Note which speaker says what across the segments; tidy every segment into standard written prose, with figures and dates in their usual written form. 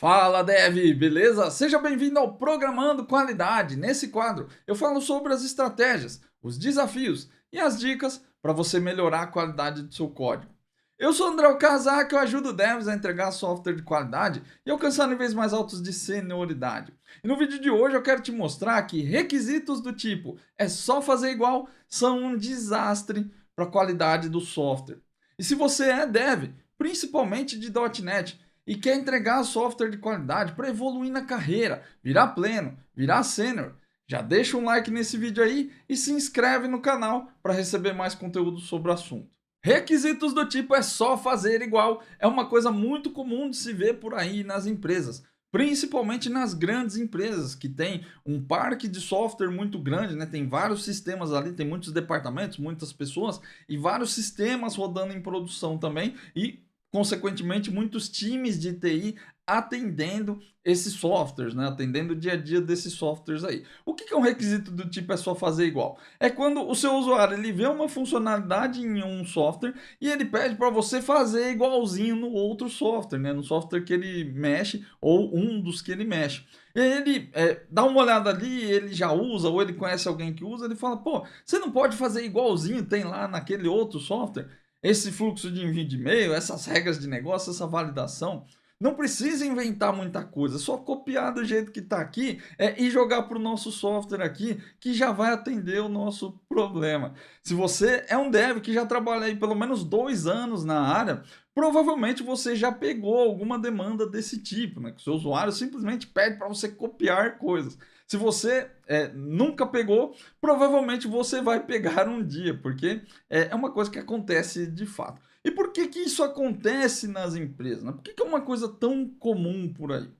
Speaker 1: Fala Dev, beleza? Seja bem-vindo ao Programando Qualidade. Nesse quadro, eu falo sobre as estratégias, os desafios e as dicas para você melhorar a qualidade do seu código. Eu sou André Okazaki, eu ajudo devs a entregar software de qualidade e alcançar níveis mais altos de senioridade. E no vídeo de hoje eu quero te mostrar que requisitos do tipo é só fazer igual são um desastre para a qualidade do software. E se você é dev, principalmente de .NET, e quer entregar software de qualidade para evoluir na carreira, virar pleno, virar sênior, já deixa um like nesse vídeo aí e se inscreve no canal para receber mais conteúdo sobre o assunto. Requisitos do tipo é só fazer igual é uma coisa muito comum de se ver por aí nas empresas, principalmente nas grandes empresas que tem um parque de software muito grande, né? Tem vários sistemas ali, tem muitos departamentos, muitas pessoas e vários sistemas rodando em produção também e consequentemente, muitos times de TI atendendo esses softwares, né? Atendendo o dia a dia desses softwares aí. O que é um requisito do tipo é só fazer igual? É quando o seu usuário ele vê uma funcionalidade em um software e ele pede para você fazer igualzinho no outro software, né? No software que ele mexe ou um dos que ele mexe. E aí ele dá uma olhada ali, ele já usa ou ele conhece alguém que usa, ele fala, pô, você não pode fazer igualzinho, tem lá naquele outro software? Esse fluxo de envio de e-mail, essas regras de negócio, essa validação, não precisa inventar muita coisa, só copiar do jeito que está aqui e jogar para o nosso software aqui, que já vai atender o nosso problema. Se você é um dev que já trabalha aí pelo menos 2 anos na área, provavelmente você já pegou alguma demanda desse tipo, né? Que o seu usuário simplesmente pede para você copiar coisas. Se você nunca pegou, provavelmente você vai pegar um dia, porque é uma coisa que acontece de fato. E por que que isso acontece nas empresas? Né? Por que que é uma coisa tão comum por aí?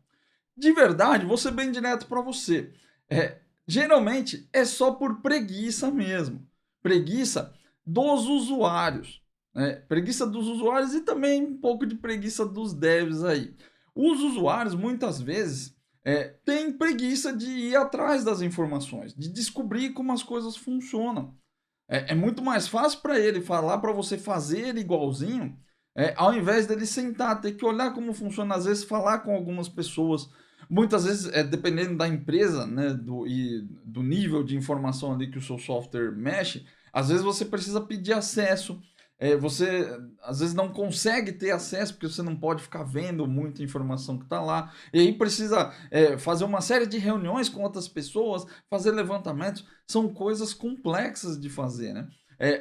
Speaker 1: De verdade, vou ser bem direto para você. Geralmente é só por preguiça mesmo. Preguiça dos usuários. Né? Preguiça dos usuários e também um pouco de preguiça dos devs aí. Os usuários, muitas vezes, têm preguiça de ir atrás das informações, de descobrir como as coisas funcionam. É muito mais fácil para ele falar para você fazer igualzinho, ao invés dele sentar, ter que olhar como funciona, às vezes falar com algumas pessoas. Muitas vezes, dependendo da empresa, né, do nível de informação ali que o seu software mexe, às vezes você precisa pedir acesso. Você às vezes não consegue ter acesso porque você não pode ficar vendo muita informação que está lá. E aí precisa fazer uma série de reuniões com outras pessoas, fazer levantamentos. São coisas complexas de fazer, né?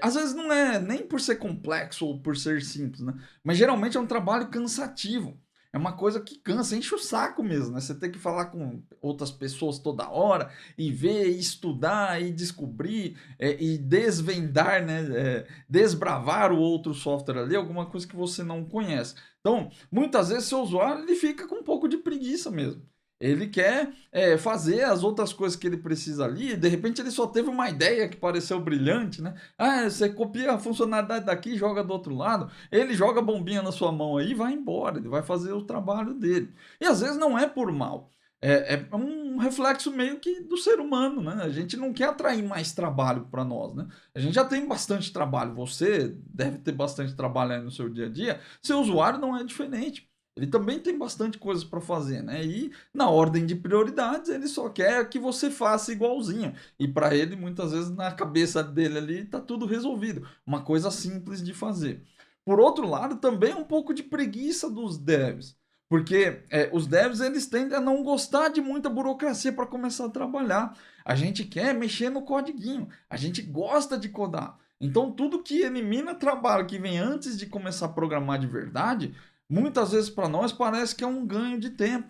Speaker 1: Às vezes não é nem por ser complexo ou por ser simples, né? Mas geralmente é um trabalho cansativo. É uma coisa que cansa, enche o saco mesmo, né? Você tem que falar com outras pessoas toda hora e ver, e estudar e descobrir e desvendar, né? Desbravar o outro software ali, alguma coisa que você não conhece. Então, muitas vezes seu usuário ele fica com um pouco de preguiça mesmo. Ele quer fazer as outras coisas que ele precisa ali, de repente ele só teve uma ideia que pareceu brilhante, né? Ah, você copia a funcionalidade daqui e joga do outro lado, ele joga a bombinha na sua mão aí e vai embora, ele vai fazer o trabalho dele. E às vezes não é por mal, é um reflexo meio que do ser humano, né? A gente não quer atrair mais trabalho para nós, né? A gente já tem bastante trabalho, você deve ter bastante trabalho aí no seu dia a dia, seu usuário não é diferente. Ele também tem bastante coisas para fazer, né? E na ordem de prioridades, ele só quer que você faça igualzinho. E para ele, muitas vezes, na cabeça dele ali, tá tudo resolvido. Uma coisa simples de fazer. Por outro lado, também um pouco de preguiça dos devs. Porque os devs, eles tendem a não gostar de muita burocracia para começar a trabalhar. A gente quer mexer no codiguinho. A gente gosta de codar. Então, tudo que elimina trabalho que vem antes de começar a programar de verdade, muitas vezes para nós parece que é um ganho de tempo.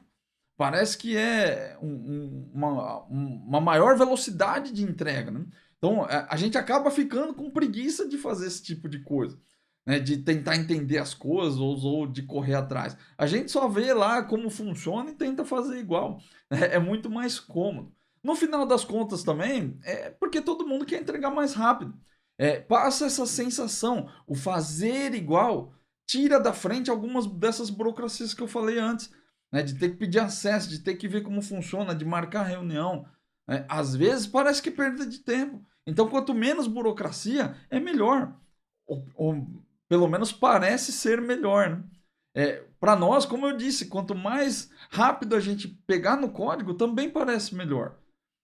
Speaker 1: Parece que é uma maior velocidade de entrega. Né? Então a gente acaba ficando com preguiça de fazer esse tipo de coisa. Né? De tentar entender as coisas ou de correr atrás. A gente só vê lá como funciona e tenta fazer igual. É muito mais cômodo. No final das contas também, é porque todo mundo quer entregar mais rápido. Passa essa sensação, o fazer igual tira da frente algumas dessas burocracias que eu falei antes, né? De ter que pedir acesso, de ter que ver como funciona, de marcar reunião. Né? Às vezes parece que é perda de tempo. Então, quanto menos burocracia, é melhor. Ou pelo menos parece ser melhor. Né? Para nós, como eu disse, quanto mais rápido a gente pegar no código, também parece melhor.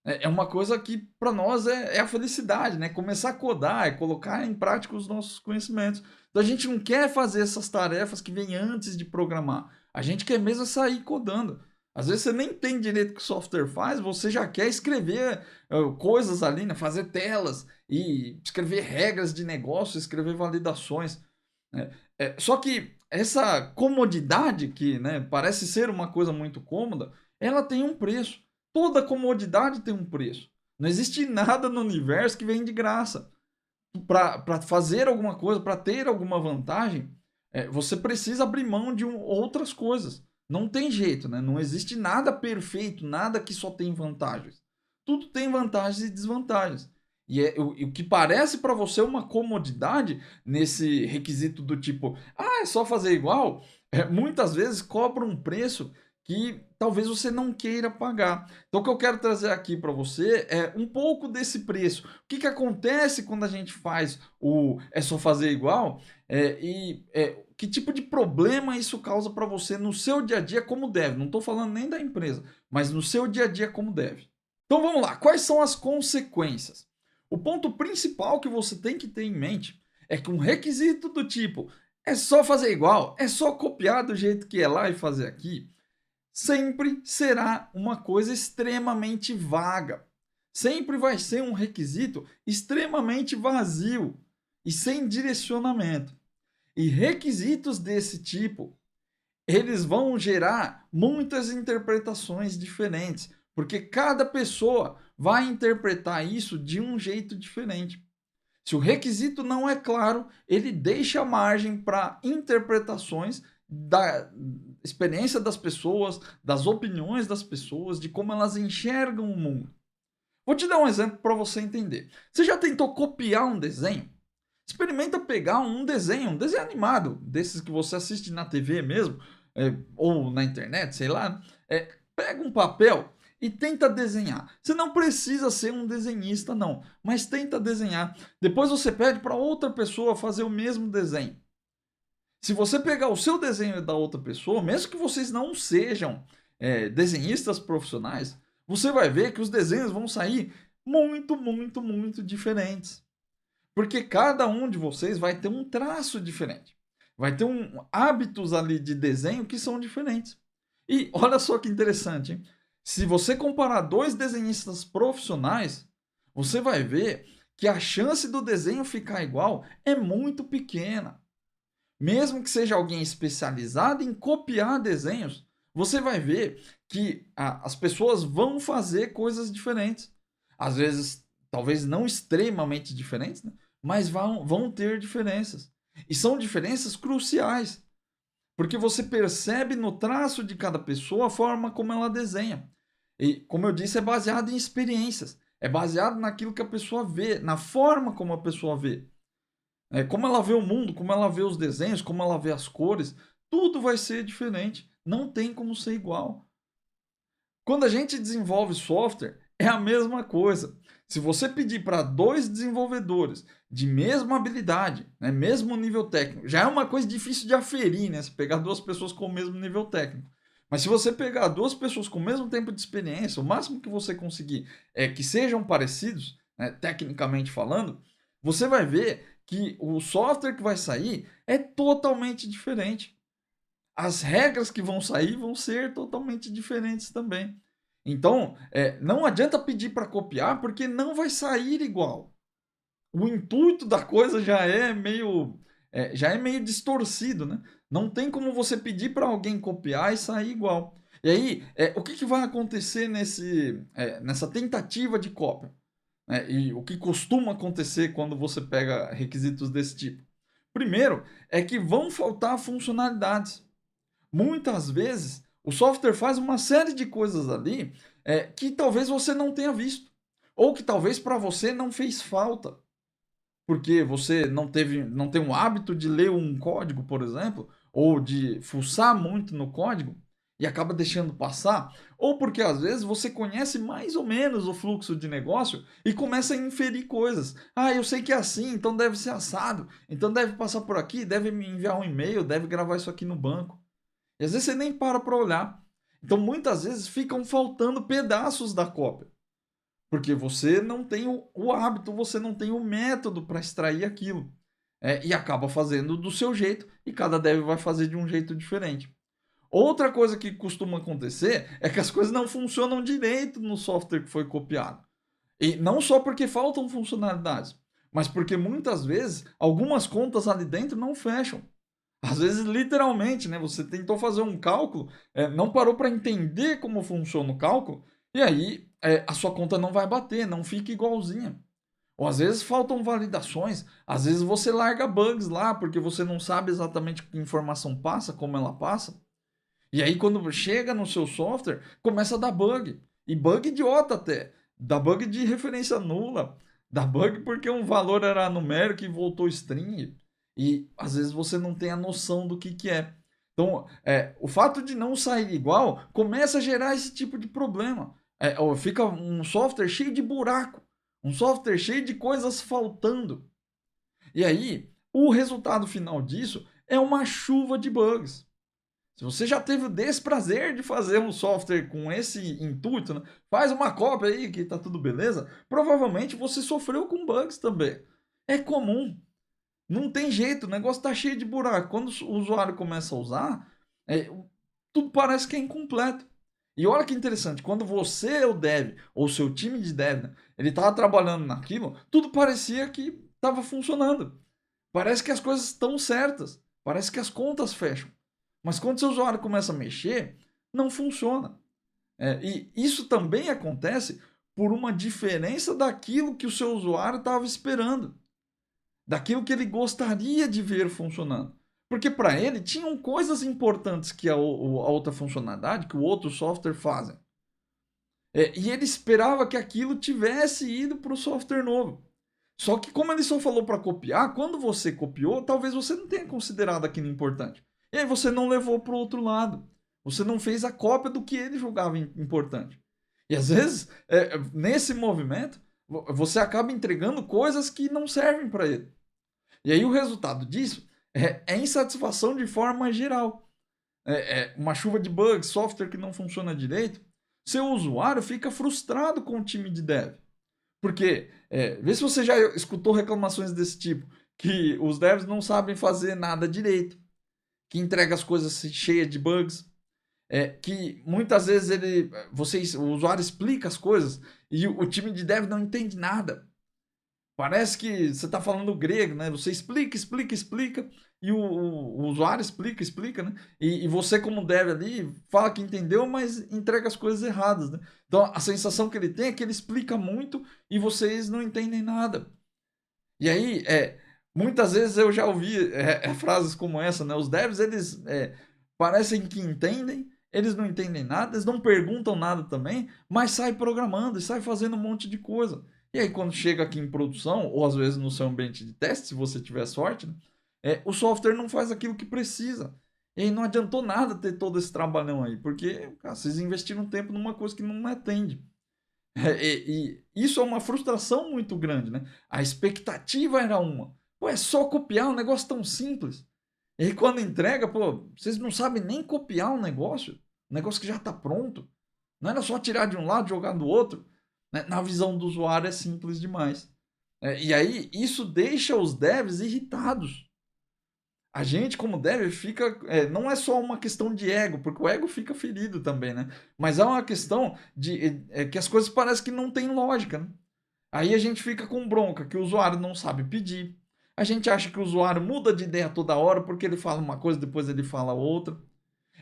Speaker 1: É uma coisa que para nós é a felicidade, né? Começar a codar, é colocar em prática os nossos conhecimentos. Então a gente não quer fazer essas tarefas que vêm antes de programar. A gente quer mesmo sair codando. Às vezes você nem tem direito o que o software faz, você já quer escrever coisas ali, né? Fazer telas e escrever regras de negócio, escrever validações. Né? Só que essa comodidade, que, né, parece ser uma coisa muito cômoda, ela tem um preço. Toda comodidade tem um preço. Não existe nada no universo que vem de graça. Para fazer alguma coisa, para ter alguma vantagem, você precisa abrir mão de outras coisas. Não tem jeito, né? Não existe nada perfeito, nada que só tem vantagens. Tudo tem vantagens e desvantagens. O que parece para você uma comodidade nesse requisito do tipo, é só fazer igual, muitas vezes cobra um preço que talvez você não queira pagar. Então, o que eu quero trazer aqui para você é um pouco desse preço. O que acontece quando a gente faz o é só fazer igual? Que tipo de problema isso causa para você no seu dia a dia como deve? Não estou falando nem da empresa, mas no seu dia a dia como deve. Então vamos lá, quais são as consequências? O ponto principal que você tem que ter em mente é que um requisito do tipo é só fazer igual, é só copiar do jeito que é lá e fazer aqui, sempre será uma coisa extremamente vaga. Sempre vai ser um requisito extremamente vazio e sem direcionamento. E requisitos desse tipo, eles vão gerar muitas interpretações diferentes, porque cada pessoa vai interpretar isso de um jeito diferente. Se o requisito não é claro, ele deixa margem para interpretações da experiência das pessoas, das opiniões das pessoas, de como elas enxergam o mundo. Vou te dar um exemplo para você entender. Você já tentou copiar um desenho? Experimenta pegar um desenho animado, desses que você assiste na TV mesmo, ou na internet, sei lá. Pega um papel e tenta desenhar. Você não precisa ser um desenhista, não, mas tenta desenhar. Depois você pede para outra pessoa fazer o mesmo desenho. Se você pegar o seu desenho da outra pessoa, mesmo que vocês não sejam desenhistas profissionais, você vai ver que os desenhos vão sair muito, muito, muito diferentes. Porque cada um de vocês vai ter um traço diferente. Vai ter hábitos ali de desenho que são diferentes. E olha só que interessante, hein? Se você comparar dois desenhistas profissionais, você vai ver que a chance do desenho ficar igual é muito pequena. Mesmo que seja alguém especializado em copiar desenhos, você vai ver que as pessoas vão fazer coisas diferentes. Às vezes, talvez não extremamente diferentes, né? Mas vão ter diferenças. E são diferenças cruciais. Porque você percebe no traço de cada pessoa a forma como ela desenha. E, como eu disse, é baseado em experiências. É baseado naquilo que a pessoa vê, na forma como a pessoa vê. Como ela vê o mundo, como ela vê os desenhos, como ela vê as cores. Tudo vai ser diferente. Não tem como ser igual. Quando a gente desenvolve software, é a mesma coisa. Se você pedir para dois desenvolvedores de mesma habilidade, né, mesmo nível técnico, já é uma coisa difícil de aferir, né? Se pegar duas pessoas com o mesmo nível técnico. Mas se você pegar duas pessoas com o mesmo tempo de experiência, o máximo que você conseguir é que sejam parecidos, né, tecnicamente falando, você vai ver que o software que vai sair é totalmente diferente. As regras que vão sair vão ser totalmente diferentes também. Então, não adianta pedir para copiar, porque não vai sair igual. O intuito da coisa já é meio distorcido, né? Não tem como você pedir para alguém copiar e sair igual. E aí, o que vai acontecer nessa tentativa de cópia? E o que costuma acontecer quando você pega requisitos desse tipo? Primeiro, é que vão faltar funcionalidades. Muitas vezes o software faz uma série de coisas ali que talvez você não tenha visto, ou que talvez para você não fez falta, porque você não tem um hábito de ler um código, por exemplo, ou de fuçar muito no código e acaba deixando passar, ou porque às vezes você conhece mais ou menos o fluxo de negócio e começa a inferir coisas. Eu sei que é assim, então deve ser assado, então deve passar por aqui, deve me enviar um e-mail, deve gravar isso aqui no banco. E às vezes você nem para olhar. Então muitas vezes ficam faltando pedaços da cópia. Porque você não tem o hábito, você não tem o método para extrair aquilo. E acaba fazendo do seu jeito e cada dev vai fazer de um jeito diferente. Outra coisa que costuma acontecer é que as coisas não funcionam direito no software que foi copiado. E não só porque faltam funcionalidades, mas porque muitas vezes algumas contas ali dentro não fecham. Às vezes, literalmente, né? Você tentou fazer um cálculo, não parou para entender como funciona o cálculo, e aí a sua conta não vai bater, não fica igualzinha. Ou às vezes faltam validações, às vezes você larga bugs lá porque você não sabe exatamente que informação passa, como ela passa. E aí quando chega no seu software, começa a dar bug. E bug idiota até. Dá bug de referência nula. Dá bug porque um valor era numérico e voltou string. E às vezes você não tem a noção do que é. Então, o fato de não sair igual começa a gerar esse tipo de problema. Fica um software cheio de buraco. Um software cheio de coisas faltando. E aí, o resultado final disso é uma chuva de bugs. Se você já teve o desprazer de fazer um software com esse intuito, né? Faz uma cópia aí que tá tudo beleza, provavelmente você sofreu com bugs também. É comum. Não tem jeito, o negócio tá cheio de buraco. Quando o usuário começa a usar, tudo parece que é incompleto. E olha que interessante, quando você, o dev, ou seu time de dev, né, ele estava trabalhando naquilo, tudo parecia que estava funcionando. Parece que as coisas estão certas. Parece que as contas fecham. Mas quando seu usuário começa a mexer, não funciona. E isso também acontece por uma diferença daquilo que o seu usuário estava esperando. Daquilo que ele gostaria de ver funcionando. Porque para ele tinham coisas importantes que a outra funcionalidade, que o outro software fazem. E ele esperava que aquilo tivesse ido para o software novo. Só que como ele só falou para copiar, quando você copiou, talvez você não tenha considerado aquilo importante. E aí você não levou para o outro lado. Você não fez a cópia do que ele julgava importante. E às vezes, nesse movimento, você acaba entregando coisas que não servem para ele. E aí o resultado disso é insatisfação de forma geral. Uma chuva de bugs, software que não funciona direito. Seu usuário fica frustrado com o time de dev. Porque, vê se você já escutou reclamações desse tipo, que os devs não sabem fazer nada direito, que entrega as coisas cheias de bugs, que muitas vezes o usuário explica as coisas e o time de dev não entende nada. Parece que você está falando grego, né? Você explica, explica, explica, e o usuário explica, explica, né? E você, como dev ali, fala que entendeu, mas entrega as coisas erradas, né? Então a sensação que ele tem é que ele explica muito e vocês não entendem nada. E aí, muitas vezes eu já ouvi frases como essa, né? Os devs, eles parecem que entendem, eles não entendem nada, eles não perguntam nada também, mas saem programando e saem fazendo um monte de coisa. E aí, quando chega aqui em produção, ou às vezes no seu ambiente de teste, se você tiver sorte, né, o software não faz aquilo que precisa. E aí não adiantou nada ter todo esse trabalhão aí, porque cara, vocês investiram tempo numa coisa que não atende. E isso é uma frustração muito grande, né? A expectativa era uma. Pô, é só copiar um negócio tão simples. E aí quando entrega, pô, vocês não sabem nem copiar um negócio que já está pronto. Não era só tirar de um lado e jogar do outro. Né? Na visão do usuário é simples demais. E aí isso deixa os devs irritados. A gente, como dev, fica. Não é só uma questão de ego, porque o ego fica ferido também, né? Mas é uma questão de que as coisas parecem que não tem lógica, né? Aí a gente fica com bronca, que o usuário não sabe pedir. A gente acha que o usuário muda de ideia toda hora porque ele fala uma coisa, depois ele fala outra.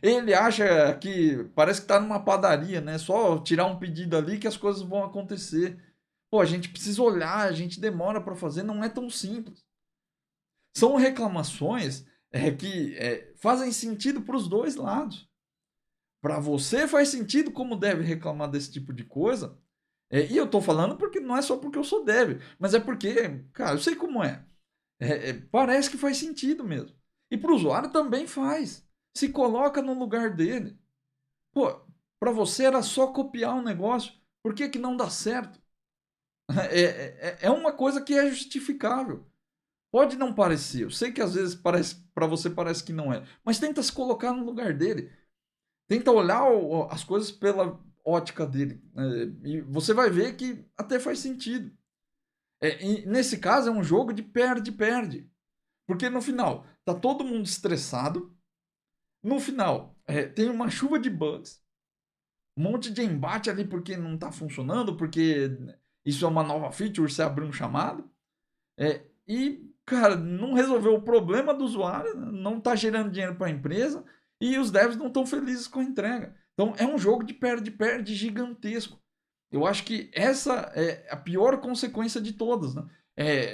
Speaker 1: Ele acha que parece que está numa padaria, né? Só tirar um pedido ali que as coisas vão acontecer. Pô, a gente precisa olhar, a gente demora para fazer, não é tão simples. São reclamações que fazem sentido para os dois lados. Para você faz sentido como deve reclamar desse tipo de coisa. E eu estou falando porque não é só porque eu sou dev, mas é porque, cara, eu sei como é. Parece que faz sentido mesmo. E para o usuário também faz. Se coloca no lugar dele. Pô, para você era só copiar um negócio. Por que não dá certo? É uma coisa que é justificável. Pode não parecer. Eu sei que às vezes parece para você parece que não é. Mas tenta se colocar no lugar dele. Tenta olhar as coisas pela ótica dele. E você vai ver que até faz sentido. E nesse caso é um jogo de perde-perde. Porque no final, tá todo mundo estressado. No final, tem uma chuva de bugs. Um monte de embate ali porque não tá funcionando, porque isso é uma nova feature, você abriu um chamado. Cara, não resolveu o problema do usuário, não tá gerando dinheiro para a empresa e os devs não estão felizes com a entrega. Então é um jogo de perde-perde gigantesco. Eu acho que essa é a pior consequência de todas, né?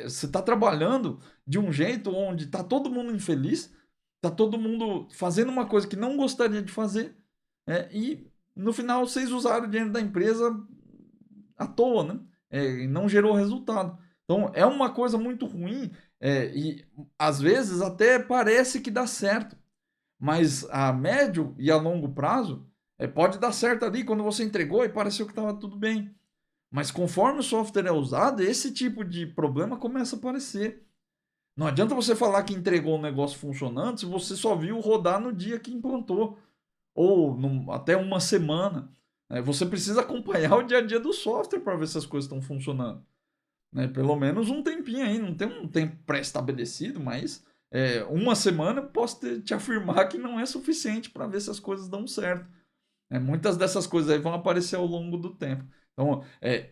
Speaker 1: Você está trabalhando de um jeito onde está todo mundo infeliz, está todo mundo fazendo uma coisa que não gostaria de fazer, e no final vocês usaram o dinheiro da empresa à toa, né? E não gerou resultado. Então é uma coisa muito ruim, e às vezes até parece que dá certo, mas a médio e a longo prazo pode dar certo ali quando você entregou e pareceu que estava tudo bem. Mas conforme o software é usado, esse tipo de problema começa a aparecer. Não adianta você falar que entregou um negócio funcionando se você só viu rodar no dia que implantou, ou até uma semana. Você precisa acompanhar o dia a dia do software para ver se as coisas estão funcionando. Pelo menos um tempinho aí, não tem um tempo pré-estabelecido, mas uma semana eu posso te afirmar que não é suficiente para ver se as coisas dão certo. Muitas dessas coisas aí vão aparecer ao longo do tempo. Então,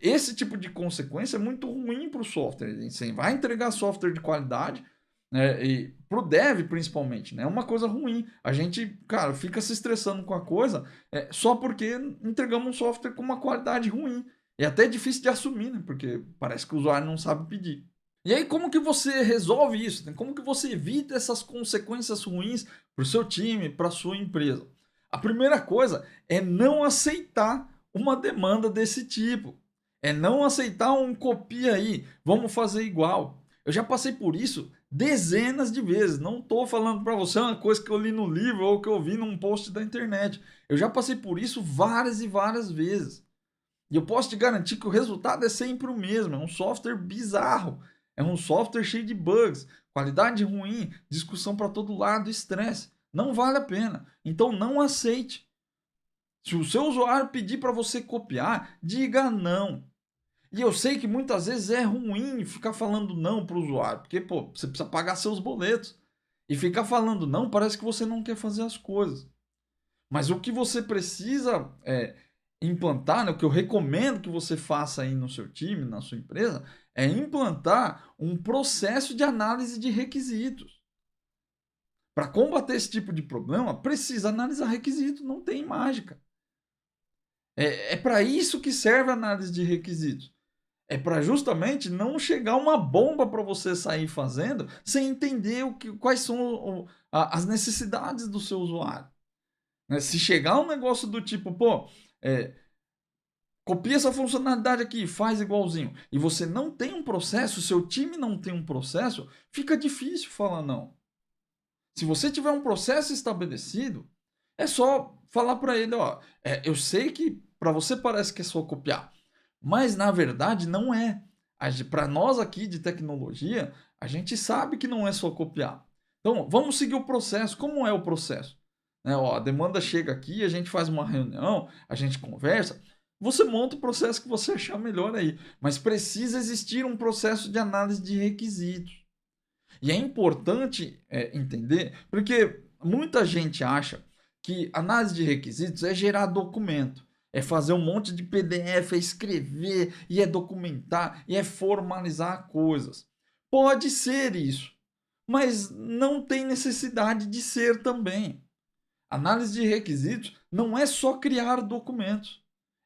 Speaker 1: esse tipo de consequência é muito ruim para o software. Você vai entregar software de qualidade, né, e para o dev principalmente, né, é uma coisa ruim. A gente, cara, fica se estressando com a coisa só porque entregamos um software com uma qualidade ruim. É até difícil de assumir, né, porque parece que o usuário não sabe pedir. E aí, como que você resolve isso? Né? Como que você evita essas consequências ruins para o seu time, para a sua empresa? A primeira coisa é não aceitar uma demanda desse tipo. É não aceitar um copia aí, vamos fazer igual. Eu já passei por isso dezenas de vezes. Não estou falando para você uma coisa que eu li no livro ou que eu vi num post da internet. Eu já passei por isso várias e várias vezes. E eu posso te garantir que o resultado é sempre o mesmo. É um software bizarro. É um software cheio de bugs, qualidade ruim, discussão para todo lado, estresse. Não vale a pena. Então não aceite. Se o seu usuário pedir para você copiar, diga não. E eu sei que muitas vezes é ruim ficar falando não para o usuário, porque pô, você precisa pagar seus boletos. E ficar falando não parece que você não quer fazer as coisas. Mas o que você precisa implantar, né, o que eu recomendo que você faça aí no seu time, na sua empresa, é implantar um processo de análise de requisitos. Para combater esse tipo de problema, precisa analisar requisitos, não tem mágica. É para isso que serve a análise de requisitos. É para justamente não chegar uma bomba para você sair fazendo sem entender quais são as necessidades do seu usuário. Se chegar um negócio do tipo, pô, copia essa funcionalidade aqui, faz igualzinho, e você não tem um processo, seu time não tem um processo, fica difícil falar não. Se você tiver um processo estabelecido, é só falar para ele, ó, eu sei que para você parece que é só copiar, mas na verdade não é. Para nós aqui de tecnologia, a gente sabe que não é só copiar. Então, vamos seguir o processo. Como é o processo? Ó, a demanda chega aqui, a gente faz uma reunião, a gente conversa, você monta o processo que você achar melhor aí. Mas precisa existir um processo de análise de requisitos. E é importante entender, porque muita gente acha que análise de requisitos é gerar documento, é fazer um monte de PDF, é escrever, e é documentar, e é formalizar coisas. Pode ser isso, mas não tem necessidade de ser também. Análise de requisitos não é só criar documentos,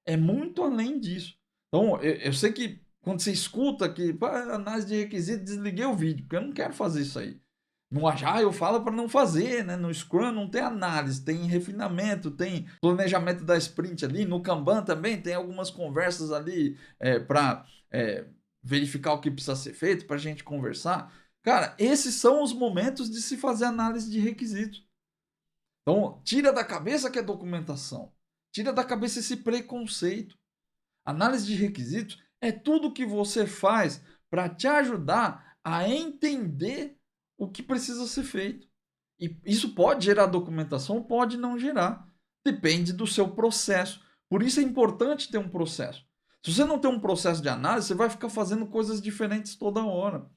Speaker 1: é muito além disso. Então, eu sei que quando você escuta que análise de requisitos, desliguei o vídeo, porque eu não quero fazer isso aí. No Agile eu falo para não fazer, né? No Scrum não tem análise, tem refinamento, tem planejamento da sprint ali. No Kanban também tem algumas conversas ali para verificar o que precisa ser feito, para a gente conversar. Cara, esses são os momentos de se fazer análise de requisitos. Então, tira da cabeça que é documentação. Tira da cabeça esse preconceito. Análise de requisitos é tudo que você faz para te ajudar a entender o que precisa ser feito. E isso pode gerar documentação, pode não gerar. Depende do seu processo. Por isso é importante ter um processo. Se você não tem um processo de análise, você vai ficar fazendo coisas diferentes toda hora.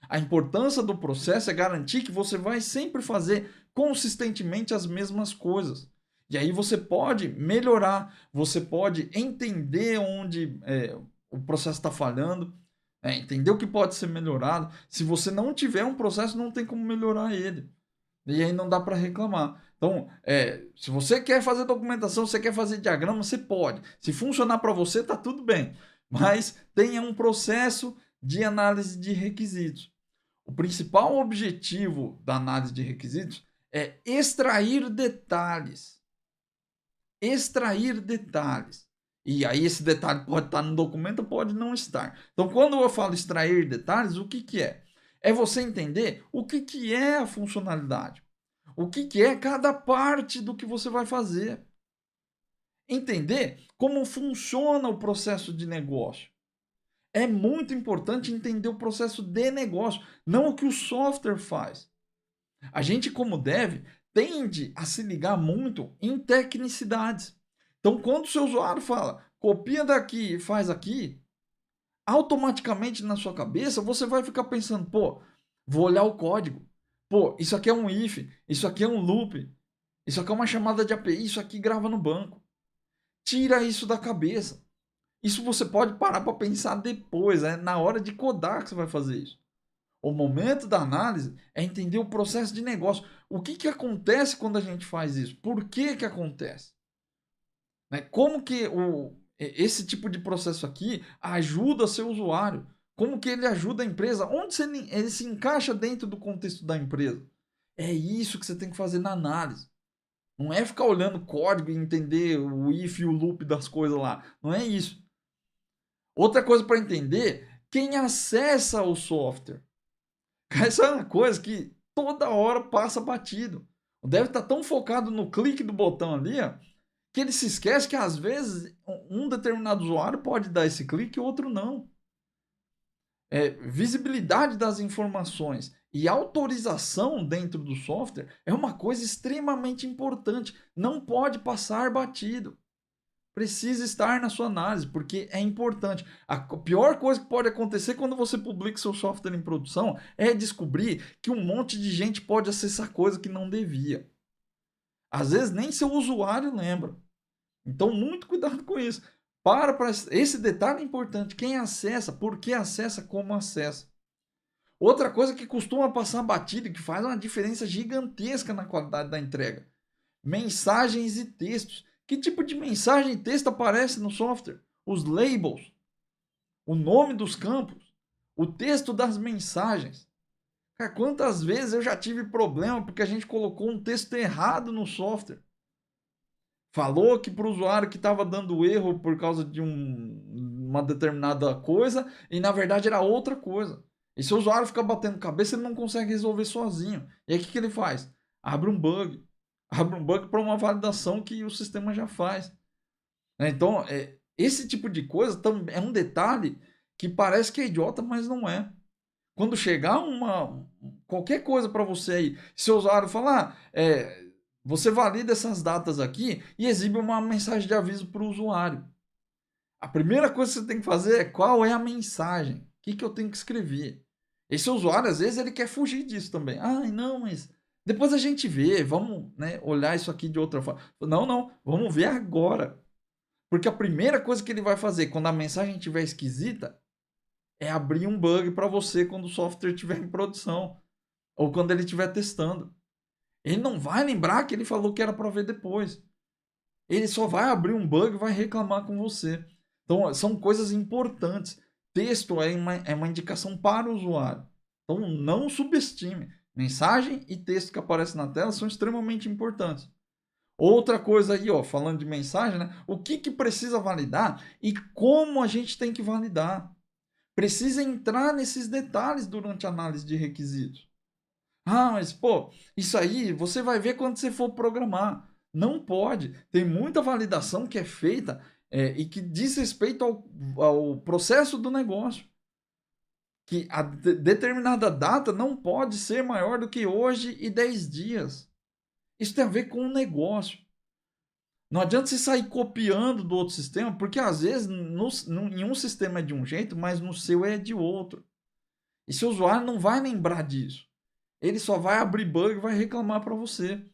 Speaker 1: A importância do processo é garantir que você vai sempre fazer consistentemente as mesmas coisas. E aí você pode melhorar, você pode entender onde o processo está falhando, entender o que pode ser melhorado. Se você não tiver um processo, não tem como melhorar ele. E aí não dá para reclamar. Então, se você quer fazer documentação, você quer fazer diagrama, você pode. Se funcionar para você, tá tudo bem. Mas tenha um processo de análise de requisitos. O principal objetivo da análise de requisitos é extrair detalhes. Extrair detalhes. E aí esse detalhe pode estar no documento, pode não estar. Então, quando eu falo extrair detalhes, o que, que é? É você entender o que, que é a funcionalidade. O que, que é cada parte do que você vai fazer. Entender como funciona o processo de negócio. É muito importante entender o processo de negócio, não o que o software faz. A gente, como dev, tende a se ligar muito em tecnicidades. Então, quando o seu usuário fala, copia daqui e faz aqui, automaticamente na sua cabeça você vai ficar pensando, pô, vou olhar o código. Pô, isso aqui é um if, isso aqui é um loop, isso aqui é uma chamada de API, isso aqui grava no banco. Tira isso da cabeça. Isso você pode parar para pensar depois, na hora de codar que você vai fazer isso. O momento da análise é entender o processo de negócio. O que, que acontece quando a gente faz isso? Por que, que acontece? Como que esse tipo de processo aqui ajuda seu usuário? Como que ele ajuda a empresa? Onde ele se encaixa dentro do contexto da empresa? É isso que você tem que fazer na análise. Não é ficar olhando código e entender o if e o loop das coisas lá. Não é isso. Outra coisa para entender, quem acessa o software. Essa é uma coisa que toda hora passa batido. Deve estar tão focado no clique do botão ali, ó, que ele se esquece que às vezes um determinado usuário pode dar esse clique e outro não. Visibilidade das informações e autorização dentro do software é uma coisa extremamente importante. Não pode passar batido. Precisa estar na sua análise, porque é importante. A pior coisa que pode acontecer quando você publica seu software em produção é descobrir que um monte de gente pode acessar coisa que não devia. Às vezes nem seu usuário lembra. Então, muito cuidado com isso. Para esse detalhe é importante. Quem acessa, por que acessa, como acessa. Outra coisa que costuma passar batido e que faz uma diferença gigantesca na qualidade da entrega. Mensagens e textos. Que tipo de mensagem e texto aparece no software? Os labels, o nome dos campos, o texto das mensagens. Cara, quantas vezes eu já tive problema porque a gente colocou um texto errado no software? Falou que para o usuário que estava dando erro por causa de uma determinada coisa e na verdade era outra coisa. E se o usuário fica batendo cabeça, ele não consegue resolver sozinho. E aí o que ele faz? Abre um bug. Abre um bug para uma validação que o sistema já faz. Então, esse tipo de coisa é um detalhe que parece que é idiota, mas não é. Quando chegar qualquer coisa para você aí, se o usuário falar, você valida essas datas aqui e exibe uma mensagem de aviso para o usuário. A primeira coisa que você tem que fazer é qual é a mensagem, o que eu tenho que escrever. Esse usuário, às vezes, ele quer fugir disso também. Ai, não, mas depois a gente vê, vamos, olhar isso aqui de outra forma. Não, vamos ver agora. Porque a primeira coisa que ele vai fazer quando a mensagem estiver esquisita é abrir um bug para você quando o software estiver em produção ou quando ele estiver testando. Ele não vai lembrar que ele falou que era para ver depois. Ele só vai abrir um bug e vai reclamar com você. Então, são coisas importantes. Texto é uma indicação para o usuário. Então, não subestime. Mensagem e texto que aparecem na tela são extremamente importantes. Outra coisa aí, ó, falando de mensagem, né? O que precisa validar e como a gente tem que validar. Precisa entrar nesses detalhes durante a análise de requisitos. Ah, mas pô, isso aí você vai ver quando você for programar. Não pode. Tem muita validação que é feita e que diz respeito ao processo do negócio. que a determinada data não pode ser maior do que hoje e 10 dias. Isso tem a ver com o negócio. Não adianta você sair copiando do outro sistema, porque às vezes em um sistema é de um jeito, mas no seu é de outro. E seu usuário não vai lembrar disso. Ele só vai abrir bug e vai reclamar para você.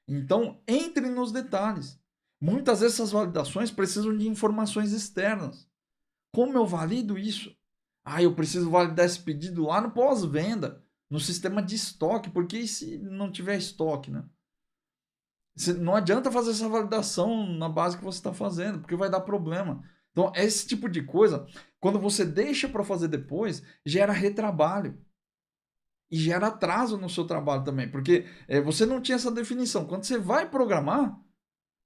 Speaker 1: Então, entre nos detalhes. Muitas vezes essas validações precisam de informações externas. Como eu valido isso? Eu preciso validar esse pedido lá no pós-venda, no sistema de estoque, porque e se não tiver estoque, né? Não adianta fazer essa validação na base que você está fazendo, porque vai dar problema. Então, esse tipo de coisa, quando você deixa para fazer depois, gera retrabalho. E gera atraso no seu trabalho também, porque você não tinha essa definição. Quando você vai programar,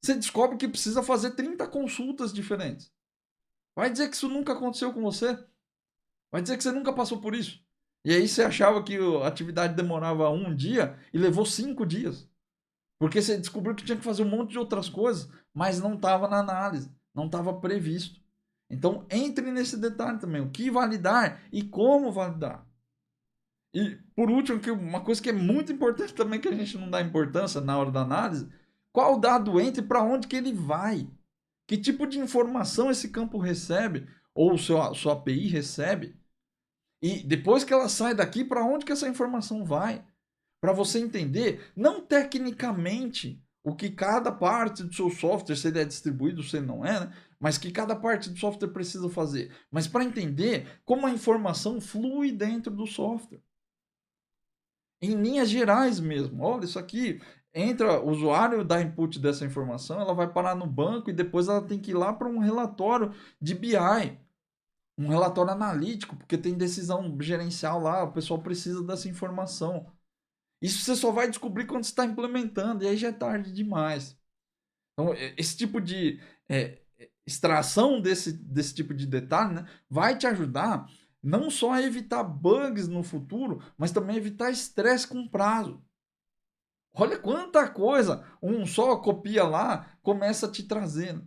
Speaker 1: você descobre que precisa fazer 30 consultas diferentes. Vai dizer que isso nunca aconteceu com você? Vai dizer que você nunca passou por isso? E aí você achava que a atividade demorava um dia e levou 5 dias. Porque você descobriu que tinha que fazer um monte de outras coisas, mas não estava na análise, não estava previsto. Então, entre nesse detalhe também, o que validar e como validar. E, por último, uma coisa que é muito importante também, que a gente não dá importância na hora da análise, qual dado entra e para onde que ele vai. Que tipo de informação esse campo recebe, ou sua API recebe, e depois que ela sai daqui, para onde que essa informação vai? Para você entender, não tecnicamente, o que cada parte do seu software, se ele é distribuído, se ele não é, né? Mas que cada parte do software precisa fazer. Mas para entender como a informação flui dentro do software. Em linhas gerais mesmo. Olha, isso aqui entra, o usuário dá input dessa informação, ela vai parar no banco e depois ela tem que ir lá para um relatório de BI, um relatório analítico, porque tem decisão gerencial lá, o pessoal precisa dessa informação. Isso você só vai descobrir quando você está implementando, e aí já é tarde demais. Então, esse tipo de extração desse tipo de detalhe, né, vai te ajudar não só a evitar bugs no futuro, mas também evitar estresse com prazo. Olha quanta coisa um só copia lá começa a te trazendo.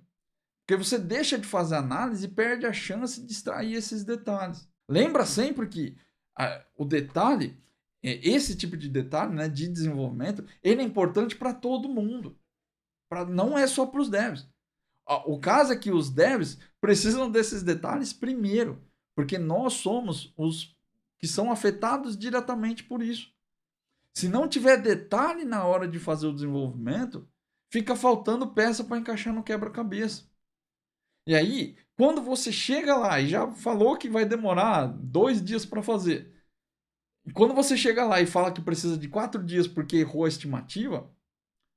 Speaker 1: Porque você deixa de fazer análise e perde a chance de extrair esses detalhes. Lembra sempre que o detalhe, esse tipo de detalhe, né, de desenvolvimento, ele é importante para todo mundo. Não é só para os devs. O caso é que os devs precisam desses detalhes primeiro, porque nós somos os que são afetados diretamente por isso. Se não tiver detalhe na hora de fazer o desenvolvimento, fica faltando peça para encaixar no quebra-cabeça. E aí, quando você chega lá e já falou que vai demorar 2 dias para fazer, e quando você chega lá e fala que precisa de 4 dias porque errou a estimativa,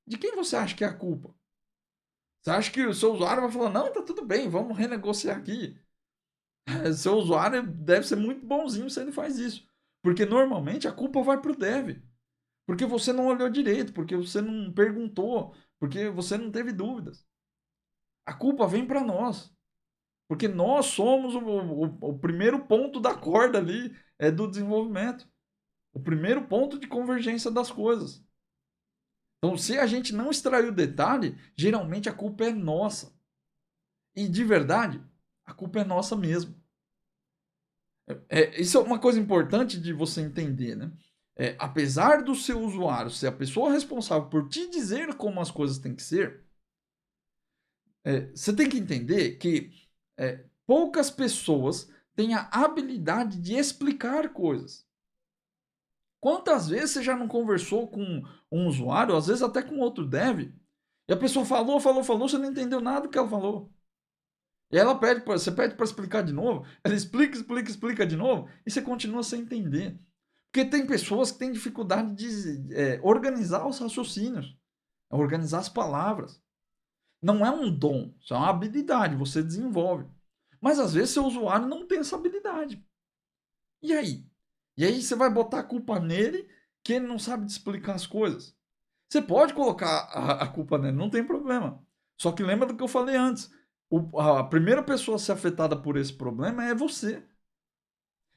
Speaker 1: de quem você acha que é a culpa? Você acha que o seu usuário vai falar, não, tá tudo bem, vamos renegociar aqui. Seu usuário deve ser muito bonzinho se ele faz isso. Porque normalmente a culpa vai para o dev. Porque você não olhou direito, porque você não perguntou, porque você não teve dúvidas. A culpa vem para nós. Porque nós somos o primeiro ponto da corda ali do desenvolvimento. O primeiro ponto de convergência das coisas. Então, se a gente não extrair o detalhe, geralmente a culpa é nossa. E de verdade, a culpa é nossa mesmo. Isso é uma coisa importante de você entender, né? Apesar do seu usuário ser a pessoa responsável por te dizer como as coisas têm que ser, você tem que entender que poucas pessoas têm a habilidade de explicar coisas. Quantas vezes você já não conversou com um usuário, às vezes até com outro dev, e a pessoa falou, você não entendeu nada do que ela falou. E ela você pede para explicar de novo, ela explica de novo, e você continua sem entender. Porque tem pessoas que têm dificuldade de organizar os raciocínios, organizar as palavras. Não é um dom, isso é uma habilidade, você desenvolve. Mas às vezes seu usuário não tem essa habilidade. E aí? E aí você vai botar a culpa nele, que ele não sabe explicar as coisas. Você pode colocar a culpa nele, não tem problema. Só que lembra do que eu falei antes. A primeira pessoa a ser afetada por esse problema é você.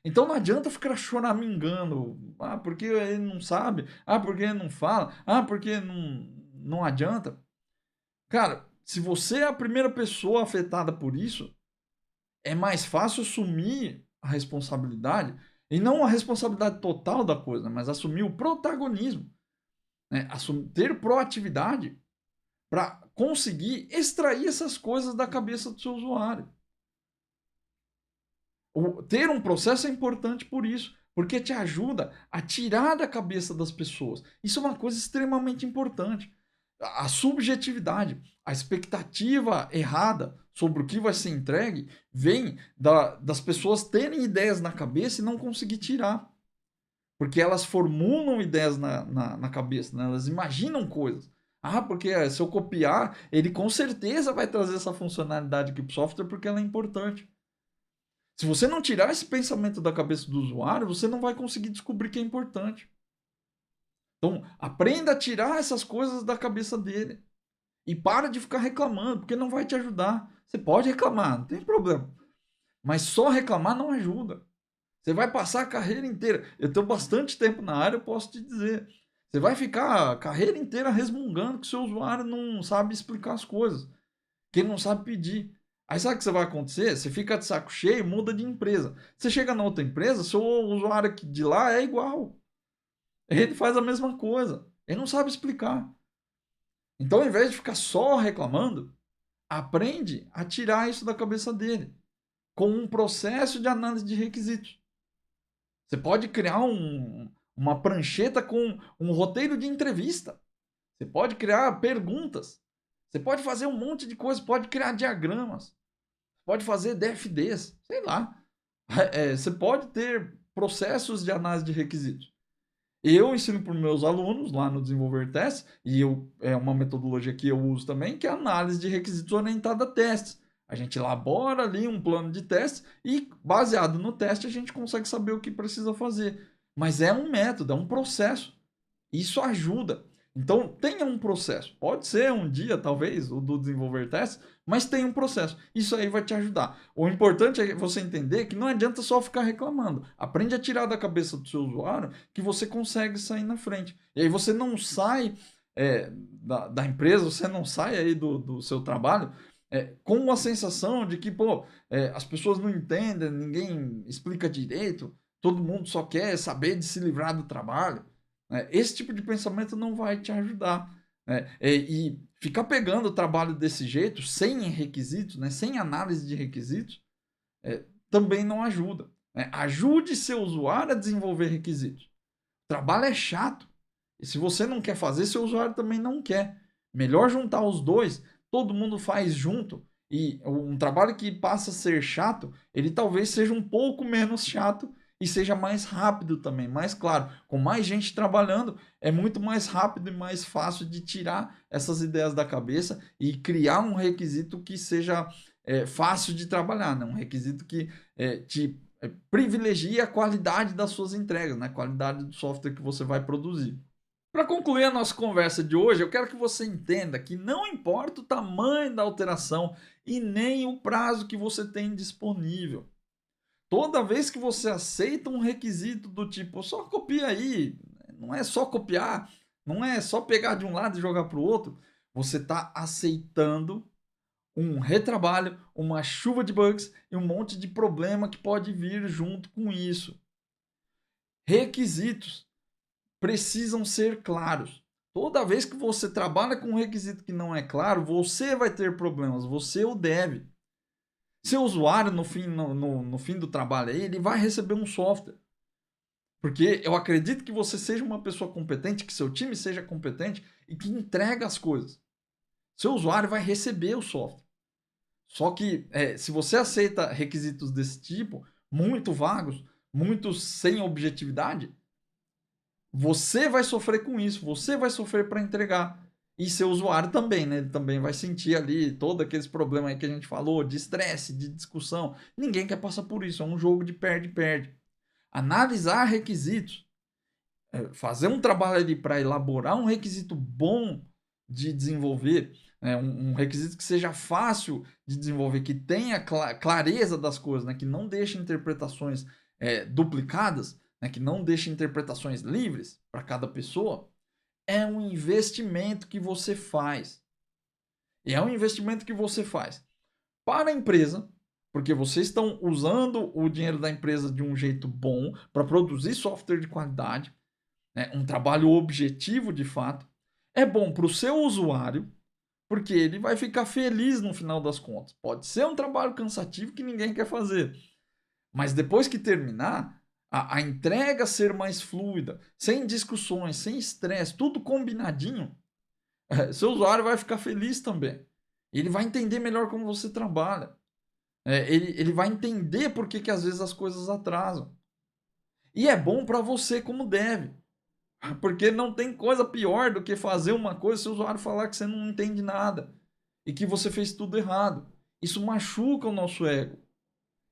Speaker 1: Então não adianta ficar choramingando. Porque ele não sabe. Porque ele não fala. Porque não adianta. Cara, se você é a primeira pessoa afetada por isso, é mais fácil assumir a responsabilidade, e não a responsabilidade total da coisa, mas assumir o protagonismo, né? Ter proatividade para conseguir extrair essas coisas da cabeça do seu usuário. Ter um processo é importante por isso, porque te ajuda a tirar da cabeça das pessoas. Isso é uma coisa extremamente importante. A subjetividade, a expectativa errada sobre o que vai ser entregue, vem das pessoas terem ideias na cabeça e não conseguir tirar. Porque elas formulam ideias na cabeça, né? Elas imaginam coisas. Ah, porque se eu copiar, ele com certeza vai trazer essa funcionalidade aqui para o software porque ela é importante. Se você não tirar esse pensamento da cabeça do usuário, você não vai conseguir descobrir que é importante. Então, aprenda a tirar essas coisas da cabeça dele. E para de ficar reclamando, porque não vai te ajudar. Você pode reclamar, não tem problema. Mas só reclamar não ajuda. Você vai passar a carreira inteira. Eu tenho bastante tempo na área, eu posso te dizer. Você vai ficar a carreira inteira resmungando que o seu usuário não sabe explicar as coisas, que ele não sabe pedir. Aí sabe o que você vai acontecer? Você fica de saco cheio, muda de empresa. Você chega na outra empresa, seu usuário aqui de lá é igual. Ele faz a mesma coisa. Ele não sabe explicar. Então, ao invés de ficar só reclamando, aprende a tirar isso da cabeça dele com um processo de análise de requisitos. Você pode criar uma prancheta com um roteiro de entrevista. Você pode criar perguntas. Você pode fazer um monte de coisa. Pode criar diagramas. Pode fazer DFDs. Sei lá. Você pode ter processos de análise de requisitos. Eu ensino para os meus alunos lá no Desenvolver Testes, e é uma metodologia que eu uso também, que é a análise de requisitos orientada a testes. A gente elabora ali um plano de teste e, baseado no teste, a gente consegue saber o que precisa fazer. Mas é um método, é um processo. Isso ajuda. Então, tenha um processo. Pode ser um dia, talvez, o do Desenvolver Testes, mas tem um processo. Isso aí vai te ajudar. O importante é você entender que não adianta só ficar reclamando. Aprende a tirar da cabeça do seu usuário que você consegue sair na frente. E aí você não sai da empresa, você não sai aí do seu trabalho com uma sensação de que, as pessoas não entendem, ninguém explica direito, todo mundo só quer saber de se livrar do trabalho. Esse tipo de pensamento não vai te ajudar. E ficar pegando o trabalho desse jeito, sem requisitos, sem análise de requisitos, também não ajuda. Ajude seu usuário a desenvolver requisitos. O trabalho é chato. E se você não quer fazer, seu usuário também não quer. Melhor juntar os dois, todo mundo faz junto. E um trabalho que passa a ser chato, ele talvez seja um pouco menos chato e seja mais rápido também, mais claro. Com mais gente trabalhando, é muito mais rápido e mais fácil de tirar essas ideias da cabeça e criar um requisito que seja fácil de trabalhar, né? Um requisito que te privilegie a qualidade das suas entregas, né? A qualidade do software que você vai produzir. Para concluir a nossa conversa de hoje, eu quero que você entenda que não importa o tamanho da alteração e nem o prazo que você tem disponível. Toda vez que você aceita um requisito do tipo, só copia aí, não é só copiar, não é só pegar de um lado e jogar para o outro, você está aceitando um retrabalho, uma chuva de bugs e um monte de problema que pode vir junto com isso. Requisitos precisam ser claros. Toda vez que você trabalha com um requisito que não é claro, você vai ter problemas, você o deve. Seu usuário, no fim do trabalho aí, ele vai receber um software. Porque eu acredito que você seja uma pessoa competente, que seu time seja competente e que entrega as coisas. Seu usuário vai receber o software. Só que se você aceita requisitos desse tipo, muito vagos, muito sem objetividade, você vai sofrer com isso, você vai sofrer para entregar. E seu usuário também, né? Ele também vai sentir ali todos aqueles problemas aí que a gente falou, de estresse, de discussão. Ninguém quer passar por isso, é um jogo de perde-perde. Analisar requisitos, fazer um trabalho ali para elaborar um requisito bom de desenvolver, um requisito que seja fácil de desenvolver, que tenha clareza das coisas, né? Que não deixe interpretações duplicadas, né? Que não deixe interpretações livres para cada pessoa, é um investimento que você faz. E é um investimento que você faz para a empresa, porque vocês estão usando o dinheiro da empresa de um jeito bom para produzir software de qualidade, né, um trabalho objetivo de fato. É bom para o seu usuário, porque ele vai ficar feliz no final das contas. Pode ser um trabalho cansativo que ninguém quer fazer, mas depois que terminar, a entrega ser mais fluida, sem discussões, sem estresse, tudo combinadinho, seu usuário vai ficar feliz também. Ele vai entender melhor como você trabalha. Ele vai entender por que às vezes as coisas atrasam. E é bom para você como deve. Porque não tem coisa pior do que fazer uma coisa e seu usuário falar que você não entende nada e que você fez tudo errado. Isso machuca o nosso ego.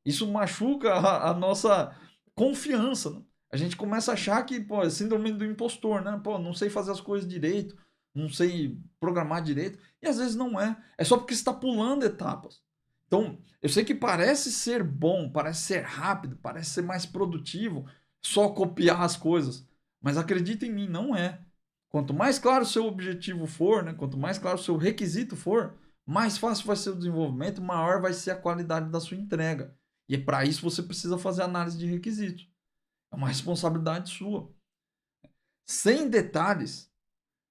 Speaker 1: Isso machuca a nossa confiança. Né? A gente começa a achar que, pô, é síndrome do impostor, né? Pô, não sei fazer as coisas direito, não sei programar direito. E às vezes não é. É só porque você está pulando etapas. Então, eu sei que parece ser bom, parece ser rápido, parece ser mais produtivo, só copiar as coisas. Mas acredita em mim, não é. Quanto mais claro o seu objetivo for, né? Quanto mais claro o seu requisito for, mais fácil vai ser o desenvolvimento, maior vai ser a qualidade da sua entrega. E é para isso você precisa fazer análise de requisitos. É uma responsabilidade sua. Sem detalhes,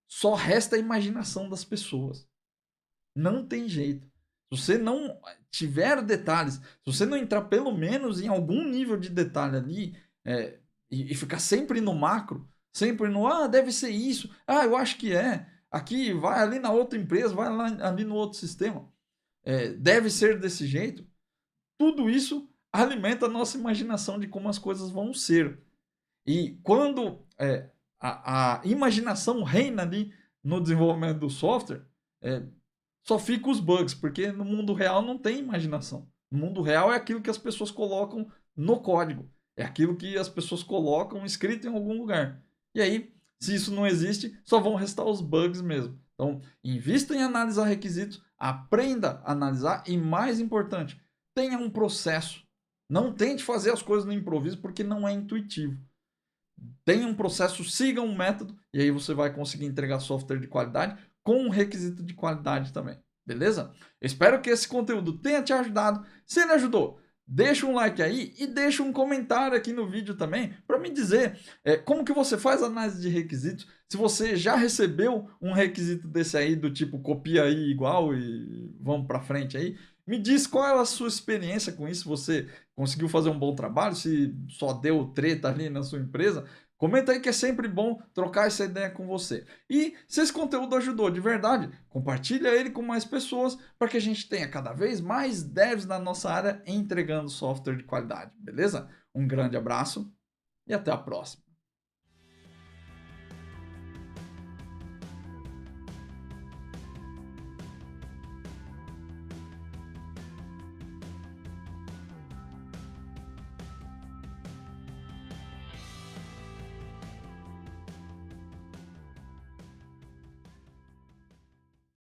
Speaker 1: só resta a imaginação das pessoas. Não tem jeito. Se você não tiver detalhes, se você não entrar pelo menos em algum nível de detalhe ali, e ficar sempre no macro, sempre no, deve ser isso, eu acho que é, aqui, vai ali na outra empresa, vai lá, ali no outro sistema, deve ser desse jeito, tudo isso alimenta a nossa imaginação de como as coisas vão ser. E quando a imaginação reina ali no desenvolvimento do software, só fica os bugs, porque no mundo real não tem imaginação. No mundo real é aquilo que as pessoas colocam no código. É aquilo que as pessoas colocam escrito em algum lugar. E aí, se isso não existe, só vão restar os bugs mesmo. Então, invista em analisar requisitos, aprenda a analisar e, mais importante, tenha um processo. Não tente fazer as coisas no improviso porque não é intuitivo. Tenha um processo, siga um método e aí você vai conseguir entregar software de qualidade com um requisito de qualidade também. Beleza? Espero que esse conteúdo tenha te ajudado. Se ele ajudou, deixa um like aí e deixa um comentário aqui no vídeo também para me dizer como que você faz análise de requisitos. Se você já recebeu um requisito desse aí do tipo copia aí igual e vamos para frente aí. Me diz qual é a sua experiência com isso. Você conseguiu fazer um bom trabalho? Se só deu treta ali na sua empresa? Comenta aí que é sempre bom trocar essa ideia com você. E se esse conteúdo ajudou de verdade, compartilha ele com mais pessoas para que a gente tenha cada vez mais devs na nossa área entregando software de qualidade, beleza? Um grande abraço e até a próxima.